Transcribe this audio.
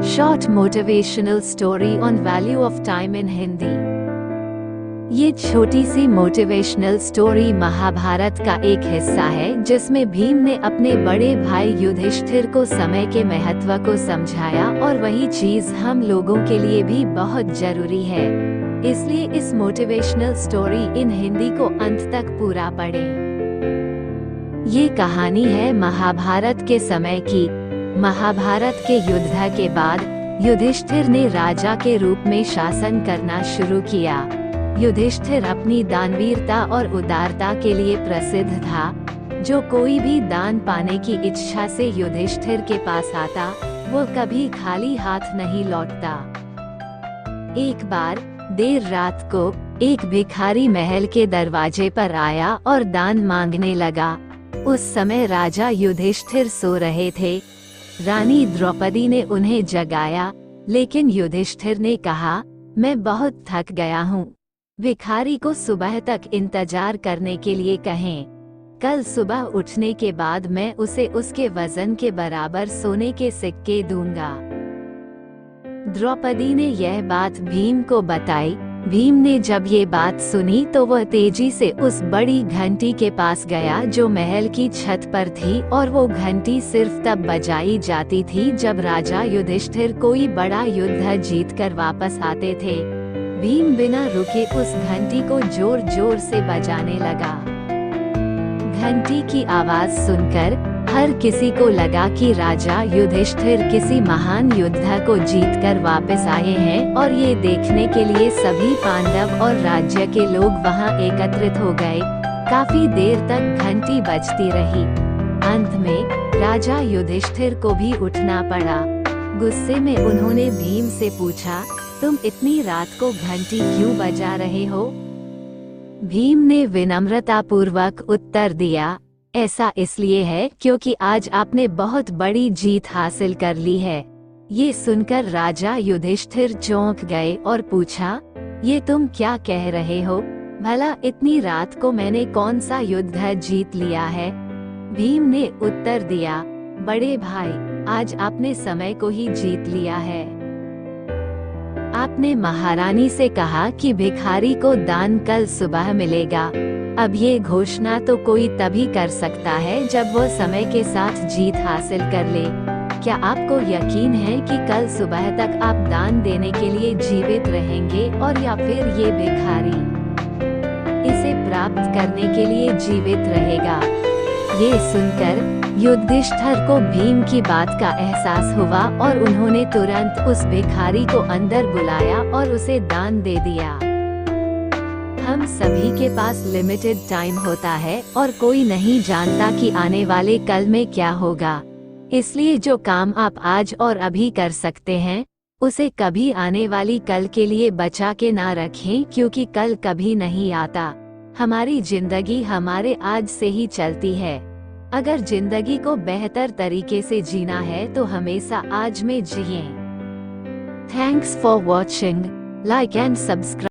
Short motivational story on value of time in Hindi. ये छोटी सी motivational story Mahabharat का एक हिस्सा है जिसमें भीम ने अपने बड़े भाई युधिष्ठिर को समय के महत्व को समझाया और वही चीज हम लोगों के लिए भी बहुत जरूरी है। इसलिए इस मोटिवेशनल स्टोरी इन हिंदी को अंत तक पूरा पढ़ें। ये कहानी है महाभारत के समय की। महाभारत के युद्ध के बाद युधिष्ठिर ने राजा के रूप में शासन करना शुरू किया। युधिष्ठिर अपनी दानवीरता और उदारता के लिए प्रसिद्ध था। जो कोई भी दान पाने की इच्छा से युधिष्ठिर के पास आता, वो कभी खाली हाथ नहीं लौटता। एक बार देर रात को एक भिखारी महल के दरवाजे पर आया और दान मांगने लगा। उस समय राजा युधिष्ठिर सो रहे थे। रानी द्रौपदी ने उन्हें जगाया, लेकिन युधिष्ठिर ने कहा, मैं बहुत थक गया हूँ। भिखारी को सुबह तक इंतजार करने के लिए कहें। कल सुबह उठने के बाद मैं उसे उसके वजन के बराबर सोने के सिक्के दूंगा। द्रौपदी ने यह बात भीम को बताई। भीम ने जब ये बात सुनी तो वह तेजी से उस बड़ी घंटी के पास गया जो महल की छत पर थी, और वो घंटी सिर्फ तब बजाई जाती थी जब राजा युधिष्ठिर कोई बड़ा युद्ध जीतकर वापस आते थे। भीम बिना रुके उस घंटी को जोर जोर से बजाने लगा। घंटी की आवाज सुनकर हर किसी को लगा कि राजा युधिष्ठिर किसी महान युद्ध को जीतकर वापस आए हैं, और ये देखने के लिए सभी पांडव और राज्य के लोग वहां एकत्रित हो गए। काफी देर तक घंटी बजती रही। अंत में राजा युधिष्ठिर को भी उठना पड़ा। गुस्से में उन्होंने भीम से पूछा, तुम इतनी रात को घंटी क्यों बजा रहे हो? भीम ने विनम्रतापूर्वक उत्तर दिया, ऐसा इसलिए है क्योंकि आज आपने बहुत बड़ी जीत हासिल कर ली है। ये सुनकर राजा युधिष्ठिर चौंक गए और पूछा, ये तुम क्या कह रहे हो? भला इतनी रात को मैंने कौन सा युद्ध जीत लिया है? भीम ने उत्तर दिया, बड़े भाई, आज आपने समय को ही जीत लिया है। आपने महारानी से कहा कि भिखारी को दान कल सुबह मिलेगा। अब ये घोषणा तो कोई तभी कर सकता है जब वो समय के साथ जीत हासिल कर ले। क्या आपको यकीन है कि कल सुबह तक आप दान देने के लिए जीवित रहेंगे, और या फिर ये भिखारी इसे प्राप्त करने के लिए जीवित रहेगा? ये सुनकर युधिष्ठिर को भीम की बात का एहसास हुआ और उन्होंने तुरंत उस भिखारी को अंदर बुलाया और उसे दान दे दिया। हम सभी के पास लिमिटेड टाइम होता है और कोई नहीं जानता कि आने वाले कल में क्या होगा। इसलिए जो काम आप आज और अभी कर सकते हैं, उसे कभी आने वाली कल के लिए बचा के ना रखें, क्योंकि कल कभी नहीं आता। हमारी जिंदगी हमारे आज से ही चलती है। अगर जिंदगी को बेहतर तरीके से जीना है तो हमेशा आज में जिएं। Thanks for watching. Like and subscribe.